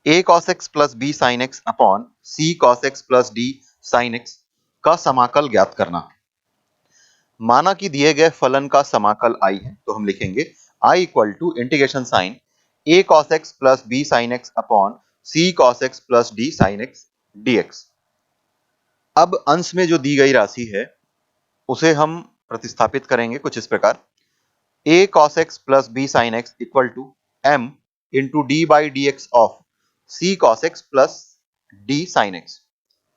a cos x plus b sin x upon c cos x plus d sin x का समाकल ज्ञात करना। माना कि दिए गए फलन का समाकल i है, तो हम लिखेंगे i equal to integration sine a cos x plus b sin x upon c cos x plus d sin x dx। अब अंश में जो दी गई राशि है उसे हम प्रतिस्थापित करेंगे कुछ इस प्रकार। a cos x plus b sin x equal to m into d by d x of c cos x plus d sin x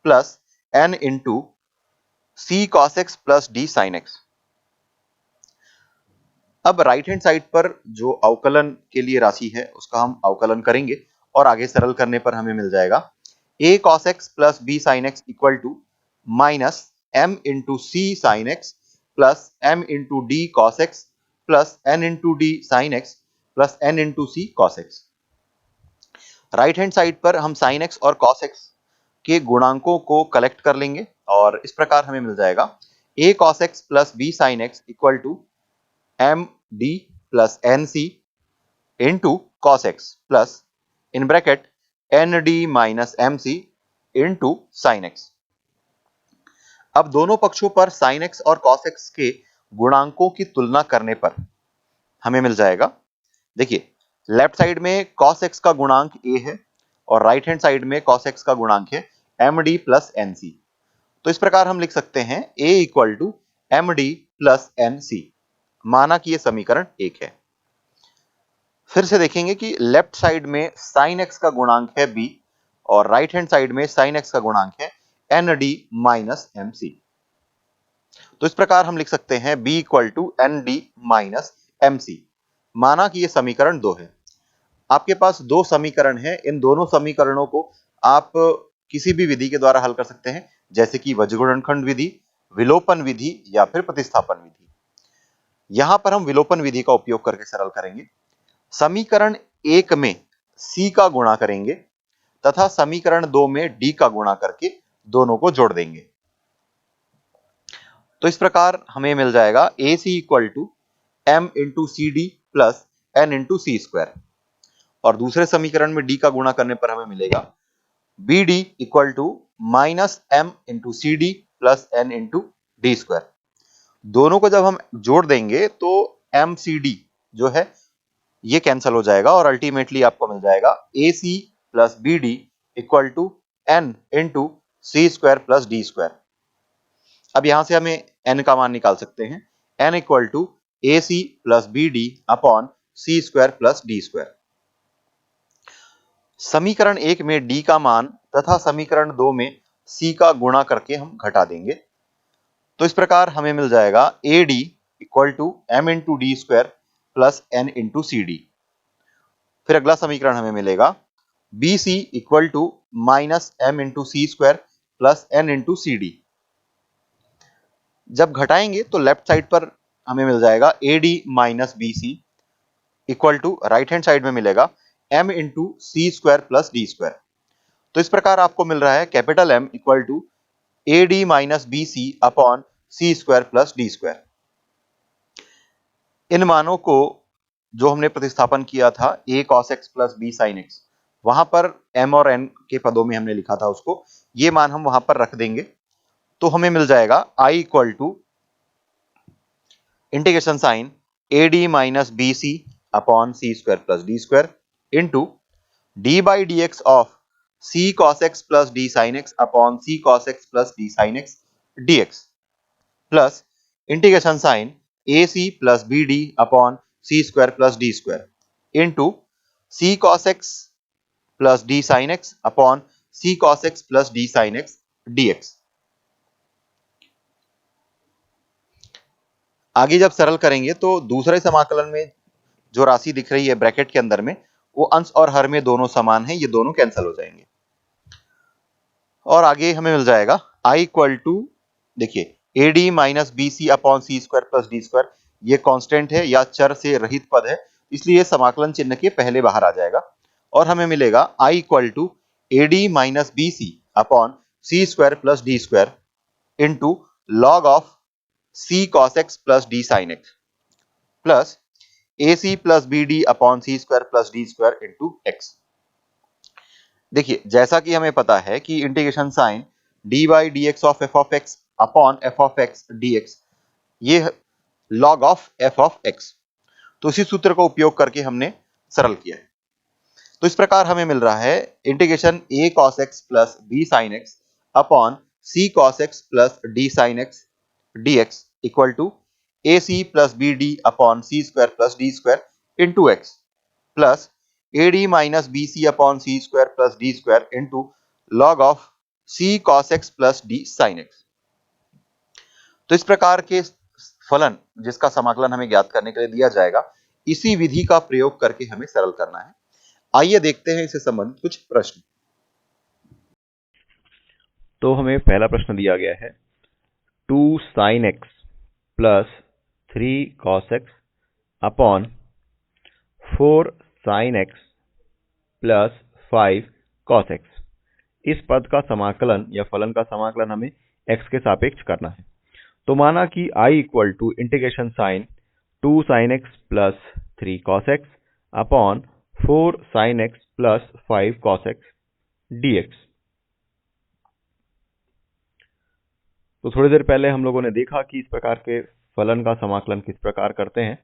plus n into c cos x plus d sin x। अब right hand side पर जो अवकलन के लिए राशि है उसका हम अवकलन करेंगे और आगे सरल करने पर हमें मिल जाएगा a cos x plus b sin x equal to minus m into c sine x plus m into d cos x plus n into d sine x plus n into c cos x। Right hand side पर हम sine x और cos x के गुणांकों को collect कर लेंगे और इस प्रकार हमें मिल जाएगा a cos x plus b sin x equal to m d plus n c into cos x plus in bracket n d minus m c into sine x. अब दोनों पक्षों पर साइन एक्स और कॉस एक्स के गुणांकों की तुलना करने पर हमें मिल जाएगा, देखिए लेफ्ट साइड में कॉस एक्स का गुणांक ए है और राइट हैंड साइड में कॉस एक्स का गुणांक है m d plus n c. तो इस प्रकार हम लिख सकते हैं a equal to m d plus n c, माना कि यह समीकरण 1 है। फिर से देखेंगे कि लेफ्ट साइड में साइन एक्स का गुणांक है b और राइट हैंड साइड में साइन एक्स का गुणांक है n d minus m c. तो इस प्रकार हम लिख सकते हैं b equal to n d minus m c, माना कि यह समीकरण 2 है। आपके पास दो समीकरण है, इन दोनों समीकरणों को आप किसी भी विधि के द्वारा हल कर सकते हैं, जैसे कि वज्रगुणनखंड विधि, विलोपन विधि या फिर प्रतिस्थापन विधि। यहां पर हम विलोपन विधि का उपयोग करके सरल करेंगे। समीकरण 1 में c का गुणा करेंगे तथा समीकरण 2 में d का गुणा करके दोनों को जोड़ देंगे। तो इस प्रकार हमें मिल जाएगा ac equal to m into c d plus n into c square और दूसरे समीकरण में d का गुणा करने पर हमें मिलेगा bd equal to minus m into c d plus n into d square. दोनों को जब हम जोड़ देंगे तो mcd जो है ये कैंसिल हो जाएगा और अल्टीमेटली आपको मिल जाएगा ac plus b d equal to n into c square plus d square. अब यहां से हमें n का मान निकाल सकते हैं, n equal to ac plus b d upon c square plus d square. समीकरण 1 में d का मान तथा समीकरण 2 में c का गुणा करके हम घटा देंगे। तो इस प्रकार हमें मिल जाएगा ad equal to m into d square plus n into c d. फिर अगला समीकरण हमें मिलेगा bc equal to minus m into c square plus n into c d. जब घटाएंगे तो लेफ्ट साइड पर हमें मिल जाएगा ad minus b c equal to right hand side में मिलेगा m into c square plus d square. तो इस प्रकार आपको मिल रहा है capital M equal to ad minus b c upon c square plus d square. इन मानों को जो हमने प्रतिस्थापन किया था a cos x plus b sin x, वहां पर m और n के पदों में हमने लिखा था उसको, ये मान हम वहां पर रख देंगे। तो हमें मिल जाएगा i equal to integration sign ad minus b c upon c square plus d square into d by d x of c cos x plus d sin x upon c cos x plus d sin x dx plus integration sign ac plus b d upon c square plus d square into c cos x plus d sine x upon c cos x plus d sine x dx. आगे जब सरल करेंगे तो दूसरे समाकलन में जो राशि दिख रही है ब्रैकेट के अंदर में, वो अंश और हर में दोनों समान है, ये दोनों कैंसिल हो जाएंगे और आगे हमें मिल जाएगा i इक्वल टू, देखिए ad minus b c upon c square plus d square, ये कांस्टेंट है या चर से रहित पद है, इसलिए समाकलन चिन्ह के पहले बाहर आ जाएगा और हमें मिलेगा i equal to ad minus b c upon c square plus d square into log of c cos x plus d sin x plus ac plus b d upon c square plus d square into x. देखिए जैसा कि हमें पता है कि integration sign d by d x of f of x upon f of x d x ये log of f of x, तो इसी सूत्र का उपयोग करके हमने सरल किया है। तो इस प्रकार हमें मिल रहा है integration a cos x plus b sin x upon c cos x plus d sin x dx equal to ac plus bd upon c square plus d square into x plus ad minus bc upon c square plus d square into log of c cos x plus d sin x। तो इस प्रकार के फलन जिसका समाकलन हमें ज्ञात करने के लिए दिया जाएगा, इसी विधि का प्रयोग करके हमें सरल करना है। आइए देखते हैं इससे संबंधित कुछ प्रश्न। तो हमें पहला प्रश्न दिया गया है 2 sin x plus 3 cos x upon 4 sin x plus 5 cos x। इस पद का समाकलन या फलन का समाकलन हमें x के सापेक्ष करना है। तो माना कि I equal to integration sign 2 sin x plus 3 cos x upon 4 sin x plus 5 cos x dx। तो थोड़ी देर पहले हम लोगों ने देखा कि इस प्रकार के फलन का समाकलन किस प्रकार करते हैं।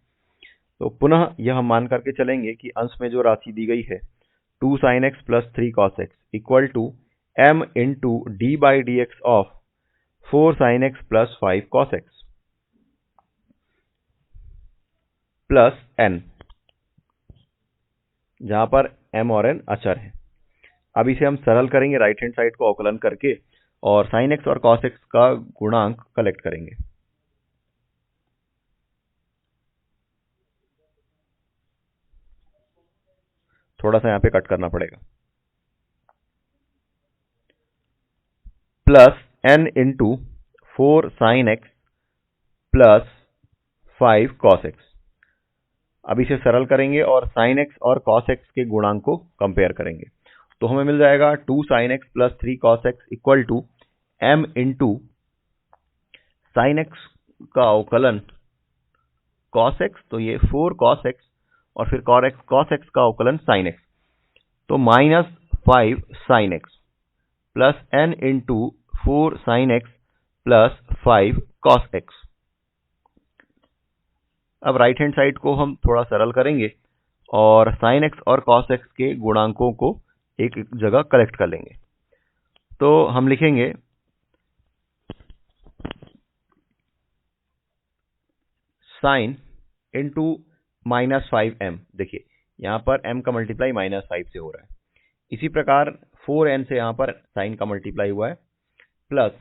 तो पुनः यह हम मान करके चलेंगे कि अंश में जो राशि दी गई है 2 sin x plus 3 cos x equal to m into d by d x of 4 sin x plus 5 cos x plus n, जहां पर m और n अचर है। अब इसे हम सरल करेंगे राइट हैंड साइड को अवकलन करके और sin x और cos x का गुणांक कलेक्ट करेंगे। थोड़ा सा यहाँ पे कट करना पड़ेगा। Plus n into 4 sin x plus 5 cos x। अब इसे सरल करेंगे और sin x और cos x के गुणांक को कंपेयर करेंगे। तो हमें मिल जाएगा 2 sin x plus 3 cos x equal to m into sin x का अवकलन cos x, तो ये 4 cos x और फिर cos x का अवकलन sin x, तो minus 5 sin x plus n into 4 sin x plus 5 cos x। अब राइट हैंड साइड को हम थोड़ा सरल करेंगे और sin x और cos x के गुणांकों को एक जगह कलेक्ट कर लेंगे। तो हम लिखेंगे sin इंटू माइनस 5m। देखिए यहाँ पर m का मल्टीप्लाई माइनस 5 से हो रहा है। इसी प्रकार 4n से यहाँ पर sin का मल्टीप्लाई हुआ है प्लस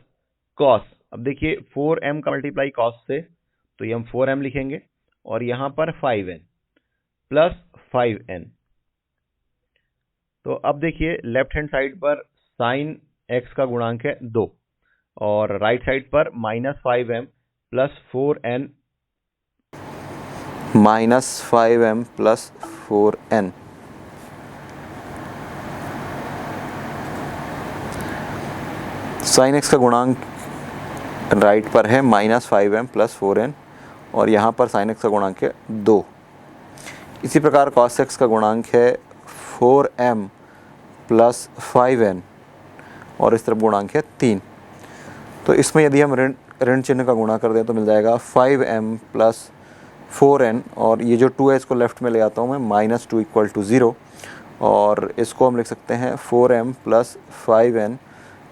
cos। अब देखिए 4m का मल्टीप्लाई cos से, तो ये हम 4m लिखेंगे और यहाँ पर 5n प्लस 5n। तो अब देखिए लेफ्ट हैंड साइड पर sin x का गुणांक है 2 और राइट साइड पर minus 5m plus 4n minus 5m plus 4n। Sign x का गुणांक राइट पर है माइनस 5m प्लस 4n और यहाँ पर साइन एक्स का गुणांक है 2। इसी प्रकार कॉस एक्स का गुणांक है 4m प्लस 5n और इस तरफ गुणांक है 3। तो इसमें यदि हम ऋण चिन्ह का गुणा कर दें तो मिल जाएगा 5m प्लस 4n और ये जो 2 है इसको लेफ्ट में ले आता हूँ मैं, माइनस 2 इक्वल टू 0 और इसको हम लिख सकते हैं 4m plus 5n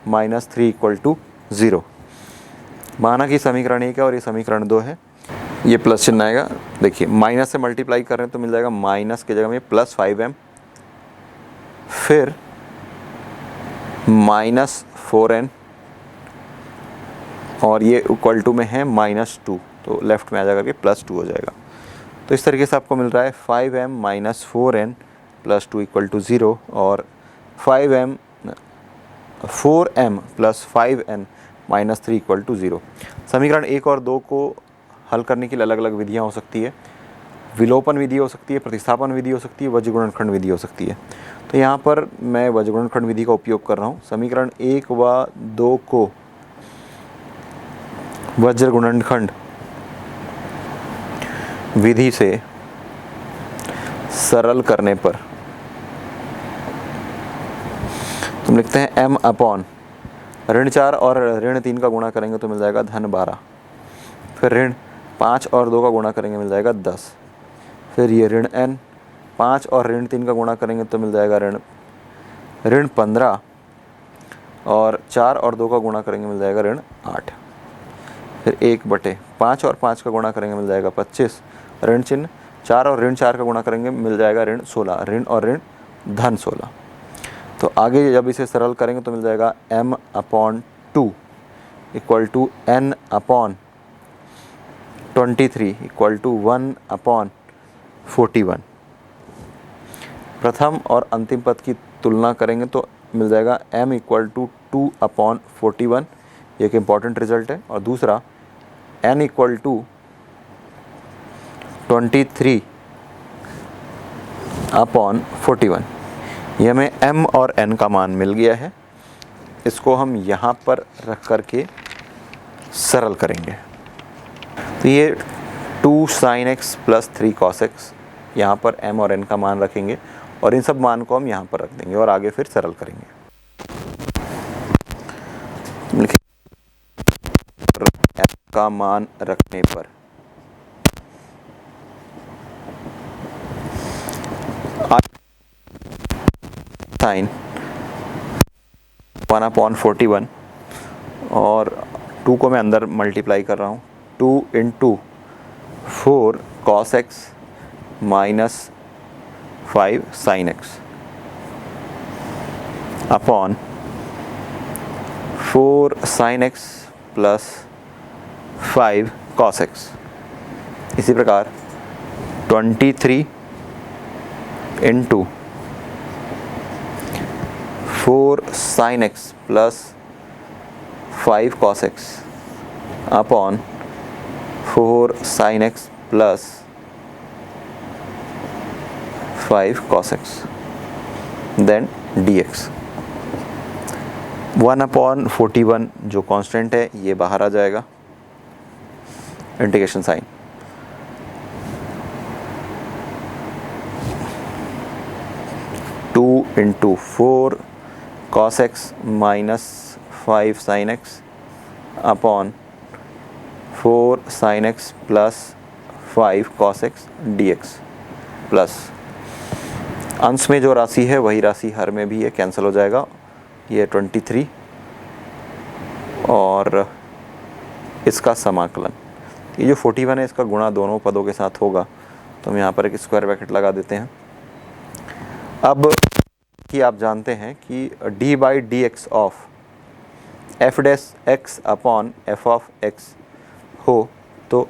minus 3 equal to 0। माना कि समीकरण 1 है और ये समीकरण 2 है, ये प्लस चिन्ह आएगा। देखिए माइनस से मल्टीप्लाई कर रहे हैं तो मिल जाएगा माइनस की जगह में प्लस 5m, फिर माइनस 4n और ये इक्वल टू में है माइनस 2, तो लेफ्ट में आ जाकर के प्लस 2 हो जाएगा। तो इस तरीके से आपको मिल रहा है 5m minus 4n plus 2 equal to 0 और 4m plus 5n minus 3 equal to 0। समीकरण 1 और 2 को हल करने के लिए अलग अलग विधियाँ हो सकती है। विलोपन विधि हो सकती है, प्रतिस्थापन विधि हो सकती है, वज्रगुणनखंड विधि हो सकती है। तो यहाँ पर मैं वज्रगुणनखंड विधि का उपयोग कर रहा हूँ। समीकरण 1 व 2 को वज्रगुणनखंड विधि से सरल करने पर हम लिखते हैं m अपॉन ऋण 4 और ऋण 3 का गुणा करेंगे तो मिल जाएगा धन 12, फिर ऋण 5 और 2 का गुणा करेंगे मिल जाएगा 10, फिर ये ऋण n 5 और ऋण 3 का गुणा करेंगे तो मिल जाएगा ऋण 15 और 4 और 2 का गुणा करेंगे मिल जाएगा ऋण 8, फिर 1/5 और 5 का गुणा करेंगे मिल जाएगा 25, ऋण चिन्ह 4 और ऋण 4 का गुणा करेंगे मिल जाएगा ऋण 16, ऋण और ऋण धन 16। तो आगे जब इसे सरल करेंगे तो मिल जाएगा m upon 2 equal to n upon 23 equal to 1 upon 41। प्रथम और अंतिम पद की तुलना करेंगे तो मिल जाएगा m इक्वल टू 2 अपॉन 41, ये एक इम्पॉर्टेंट रिजल्ट है। और दूसरा n इक्वल टू 23 अपॉन 41, ये हमें m और n का मान मिल गया है। इसको हम यहाँ पर रख कर के सरल करेंगे। तो ये 2 sin x plus 3 cos x, यहाँ पर m और n का मान रखेंगे और इन सब मान को हम यहाँ पर रख देंगे और आगे फिर सरल करेंगे। m का मान रखने पर साइन 1 अपॉन 41 और 2 को मैं अंदर मल्टीप्लाई कर रहा हूँ, 2 into 4 cos x minus 5 sin x upon 4 sin x plus 5 cos x। इसी प्रकार 23 into 4 sin x plus 5 cos x upon 4 sin x plus 5 cos x then dx। 1 upon 41 जो कांस्टेंट है ये बाहर आ जाएगा, integration sign. Two into 4 cos x minus 5 sin x upon 4 sin x plus 5 cos x dx plus अंश में जो राशि है वही राशि हर में भी ये कैंसिल हो जाएगा, ये 23 और इसका समाकलन, ये जो 41 है इसका गुणा दोनों पदों के साथ होगा तो हम यहाँ पर एक स्क्वायर ब्रैकेट लगा देते हैं। अब कि आप जानते हैं कि d by d x of F dash x upon f of x हो तो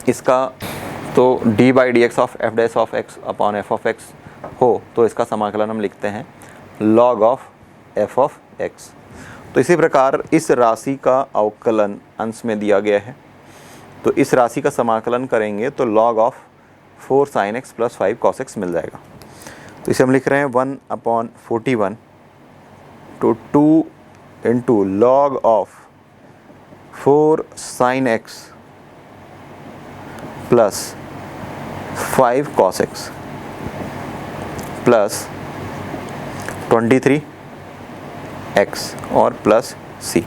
इसका d by d x of F dash of x upon f of x हो तो इसका समाकलन हम लिखते हैं log of f of x. तो इसी प्रकार इस राशि का अवकलन अंश में दिया गया है, तो इस राशि का समाकलन करेंगे तो log of 4 sin x plus 5 cos x मिल जाएगा। तो इसे हम लिख रहे हैं 1 अपॉन 41 तो 2 into log of 4 sin x plus 5 cos x plus 23 x और प्लस c।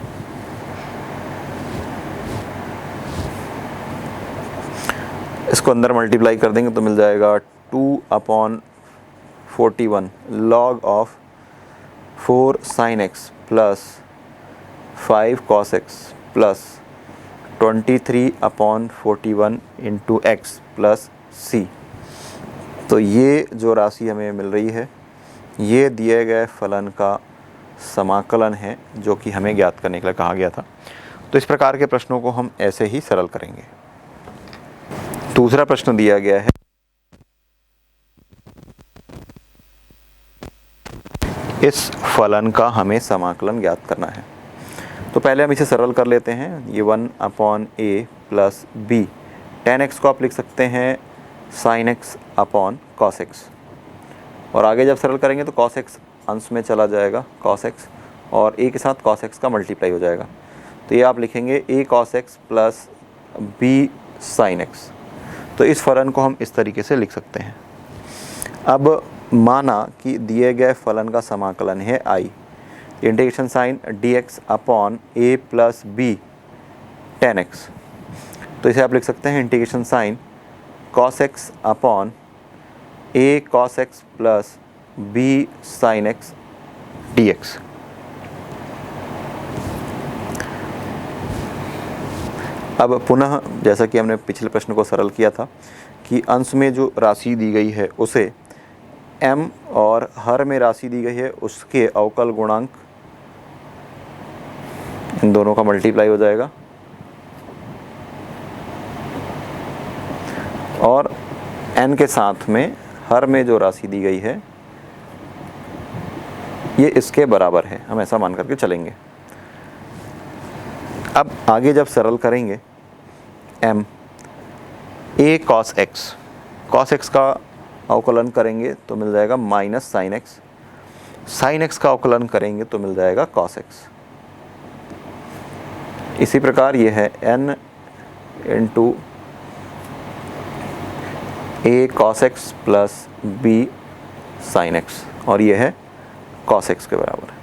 इसको अंदर मल्टीप्लाई कर देंगे तो मिल जाएगा 2 upon 41 log of 4 sin x plus 5 cos x plus 23 upon 41 into x plus C. तो ये जो राशि हमें मिल रही है ये दिए गए फलन का समाकलन है जो कि हमें ज्ञात करने के लिए कहा गया था। तो इस प्रकार के प्रश्नों को हम ऐसे ही सरल करेंगे। दूसरा प्रश्न दिया गया है इस फलन का हमें समाकलन ज्ञात करना है। तो पहले हम इसे सरल कर लेते हैं। ये 1 अपॉन ए प्लस बी, tan x को आप लिख सकते हैं sin x upon cos x और आगे जब सरल करेंगे तो cos x अंश में चला जाएगा cos x और a के साथ cos x का मल्टीप्लाई हो जाएगा। तो ये आप लिखेंगे a cos x plus b sin x। तो इस फलन को हम इस तरीके से लिख सकते हैं। अब माना कि दिए गए फलन का समाकलन है i, integration sign dx upon a plus b 10x, तो इसे आप लिख सकते हैं integration sign cos x upon a cos x plus b sin x dx। अब पुनः जैसा कि हमने पिछले प्रश्न को सरल किया था कि अंश में जो राशि दी गई है उसे m और हर में राशि दी गई है उसके अवकल गुणांक, इन दोनों का मल्टीप्लाई हो जाएगा और n के साथ में हर में जो राशि दी गई है ये इसके बराबर है, हम ऐसा मान करके चलेंगे। अब आगे जब सरल करेंगे m a cos x का अवकलन करेंगे तो मिल जाएगा माइनस साइन x का अवकलन करेंगे तो मिल जाएगा cos x। इसी प्रकार ये है n into a cos x plus b sin x और ये है cos x के बराबर है।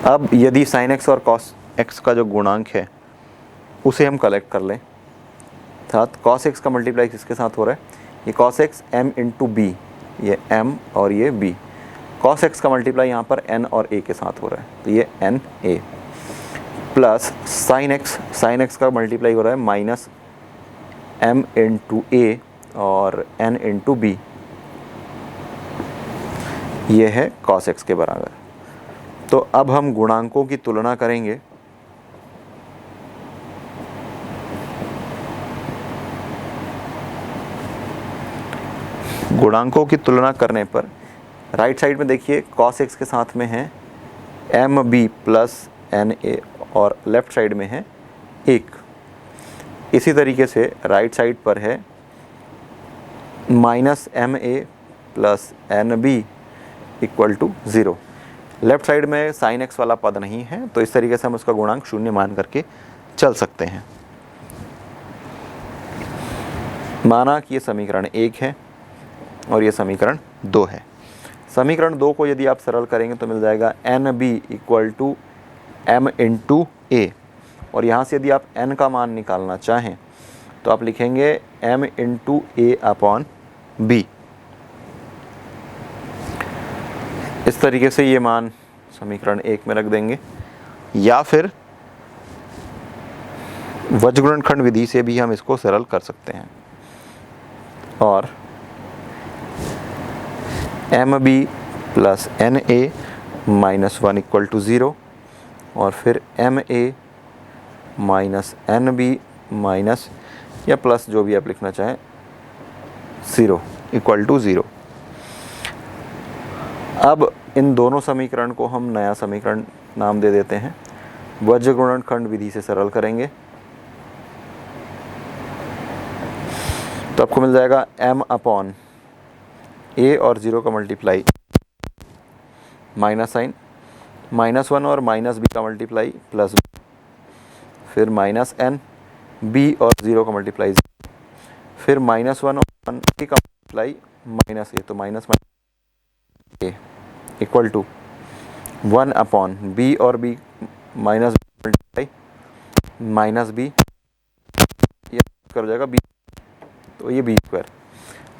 अब यदि sin x और cos x का जो गुणांक है उसे हम कलेक्ट कर लें, अर्थात cos x का मल्टीप्लाई किसके साथ हो रहा है, ये cos x m into b, ये m और ये b, cos x का मल्टीप्लाई यहाँ पर n और a के साथ हो रहा है तो ये n a plus sin x का मल्टीप्लाई हो रहा है माइनस m इंटू a और n इंटू b, ये है cos x के बराबर। तो अब हम गुणांकों की तुलना करेंगे। गुणांकों की तुलना करने पर राइट साइड में देखिए cos x के साथ में है mb प्लस na और लेफ्ट साइड में है 1। इसी तरीके से राइट साइड पर है minus ma plus nb equal to 0। Left side में sin x वाला पद नहीं है तो इस तरीके से हम उसका गुणांक शून्य मान करके चल सकते हैं। माना कि ये समीकरण 1 है और ये समीकरण 2 है। समीकरण 2 को यदि आप सरल करेंगे तो मिल जाएगा nb equal to m into a और यहाँ से यदि आप n का मान निकालना चाहें तो आप लिखेंगे m into a upon b। इस तरीके से ये मान समीकरण 1 में रख देंगे या फिर वज्रगुणनखंड विधि से भी हम इसको सरल कर सकते हैं और mb plus na minus 1 equal to 0 और फिर ma माइनस nb माइनस या प्लस जो भी आप लिखना चाहें 0 इक्वल टू 0। अब इन दोनों समीकरण को हम नया समीकरण नाम दे देते हैं, वज्रगुणनखंड विधि से सरल करेंगे तो आपको मिल जाएगा m अपॉन a और 0 का मल्टीप्लाई माइनस साइन, माइनस 1 और माइनस b का मल्टीप्लाई प्लस b, फिर माइनस n b और 0 का मल्टीप्लाई, फिर माइनस 1 और 1 a का मल्टीप्लाई माइनस a, तो minus a equal to 1 upon b और b minus multiply minus b, ये कर जाएगा b, तो ये b स्क्वायर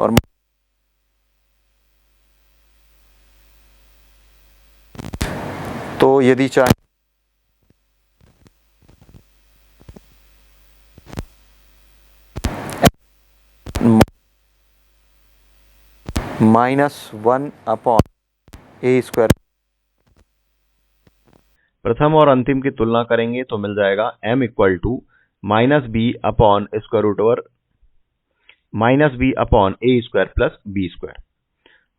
और तो यदि चाहे -1 अपॉन a स्क्वायर, प्रथम और अंतिम की तुलना करेंगे तो मिल जाएगा m equal to -b upon square root over -b upon a square plus b square,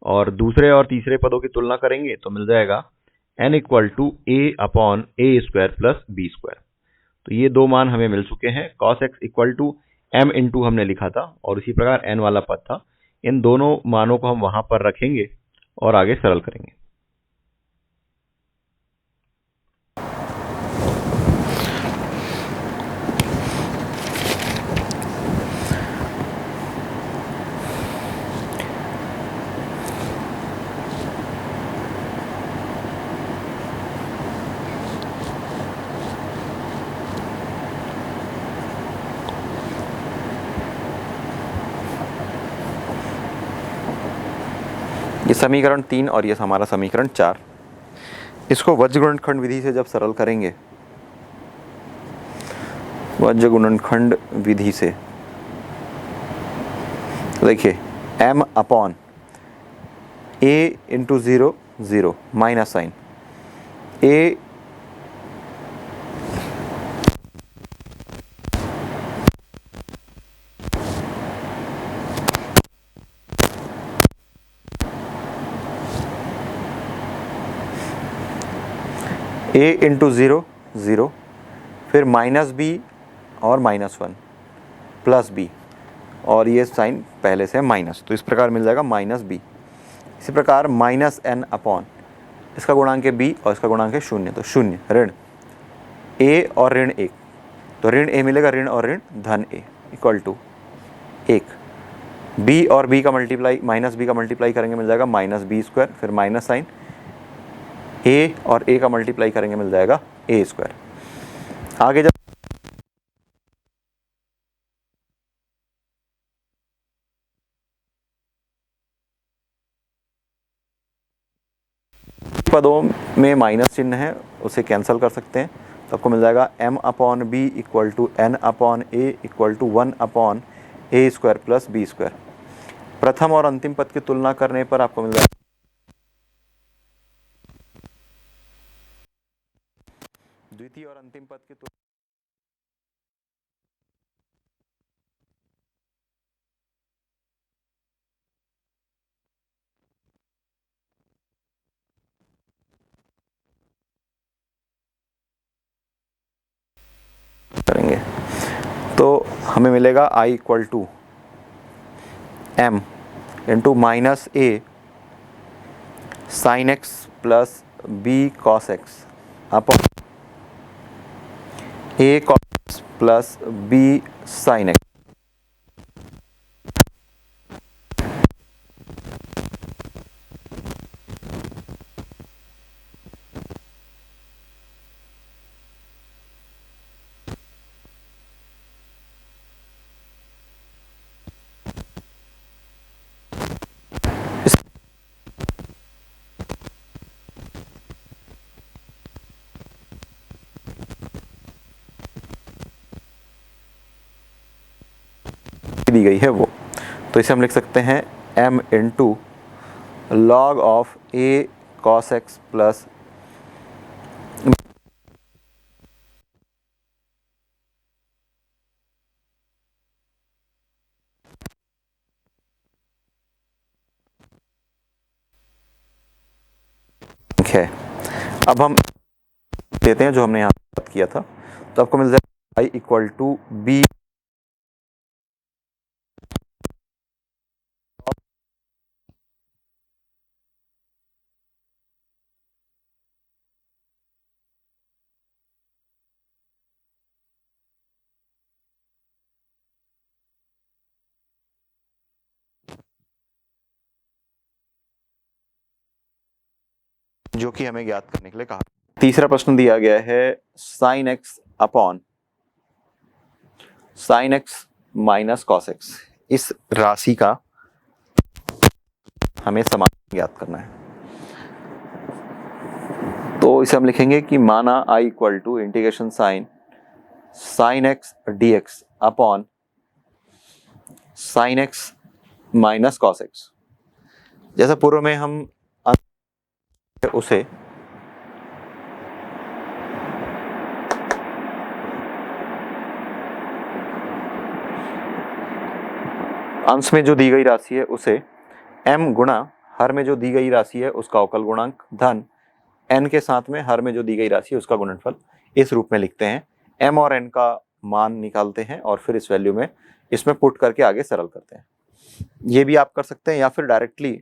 और दूसरे और तीसरे पदों की तुलना करेंगे तो मिल जाएगा n equal to a upon a square plus b square. तो ये दो मान हमें मिल चुके हैं। cos x equal to m into हमने लिखा था और इसी प्रकार n वाला पद था। इन दोनों मानों को हम वहां पर रखेंगे और आगे सरल करेंगे। ये समीकरण 3 और ये हमारा समीकरण 4। इसको वज्र गुणनखंड विधि से जब सरल करेंगे, वज्र गुणनखंड विधि से देखिए m upon a into 0 0 minus sine a into 0 0, फिर माइनस बी और -1 प्लस बी, और ये साइन पहले से माइनस, तो इस प्रकार मिल जाएगा माइनस बी। इसी प्रकार माइनस एन अपॉन इसका गुणांक है बी और इसका गुणांक है 0, तो 0 ऋण ए और ऋण 1, तो ऋण ए मिलेगा, ऋण और ऋण धन ए इक्वल टू 1। बी और बी का मल्टीप्लाई, माइनस बी का मल्टीप्लाई करेंगे मिल जाएगा माइनस बी स्क्वायर, फिर माइनस साइन ए और ए का मल्टीप्लाई करेंगे मिल जाएगा ए स्क्वायर। आगे जब पदों में माइनस चिन्ह है उसे कैंसिल कर सकते हैं, तो आपको मिल जाएगा m upon b equal to n upon a equal to 1 upon a square plus b square. प्रथम और अंतिम पद की तुलना करने पर आपको मिल जाएगा द्वितीय और अंतिम पद की तुलना करेंगे तो हमें मिलेगा i equal to m into minus a sine x plus b cos x upon a cos x plus b sine x. दी गई है वो, तो इसे हम लिख सकते हैं m into log of a cos x plus है। अब हम देते हैं जो हमने यहाँ बात किया था, तो आपको मिल जाएगा i इक्वल टू बी जो कि हमें ज्ञात करने के लिए कहा। तीसरा प्रश्न दिया गया है sign x upon sine x minus cos x, इस राशि का हमें समाधान ज्ञात करना है। तो इसे हम लिखेंगे कि माना i equal to integration sine x d x upon sine x minus cos x. जैसा पूर्व में हम उसे अंश में जो दी गई राशि है उसे m गुणा हर में जो दी गई राशि है उसका अवकल गुणांक धन n के साथ में हर में जो दी गई राशि है उसका गुणनफल, इस रूप में लिखते हैं। m और n का मान निकालते हैं और फिर इस वैल्यू में इसमें पुट करके आगे सरल करते हैं। ये भी आप कर सकते हैं या फिर डायरेक्टली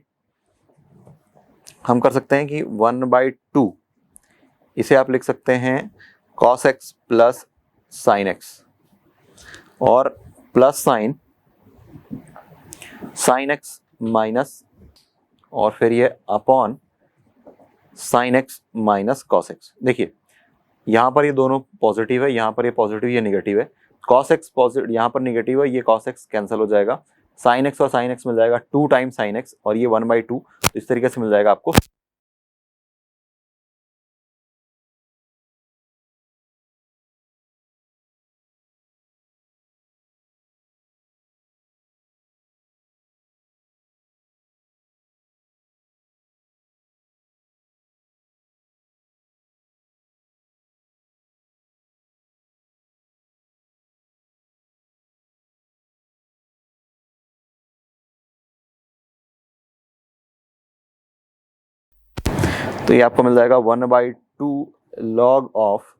हम कर सकते हैं कि 1/2 इसे आप लिख सकते हैं cos x plus sign x और प्लस साइन एक्स माइनस और फिर ये upon sine x minus cos x. देखिए यहाँ पर ये दोनों पॉजिटिव है, यहाँ पर ये पॉजिटिव, ये नेगेटिव है। cos x पॉजिटिव, यहाँ पर नेगेटिव है, ये cos x कैंसिल हो जाएगा। साइन एक्स और साइन एक्स मिल जाएगा 2 टाइम्स साइन एक्स और ये 1/2, तो इस तरीके से मिल जाएगा आपको। तो ये आपको मिल जाएगा 1/2 log of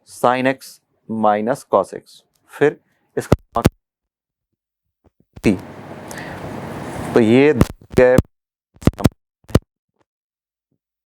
sine x minus cos x. फिर इसका तो ये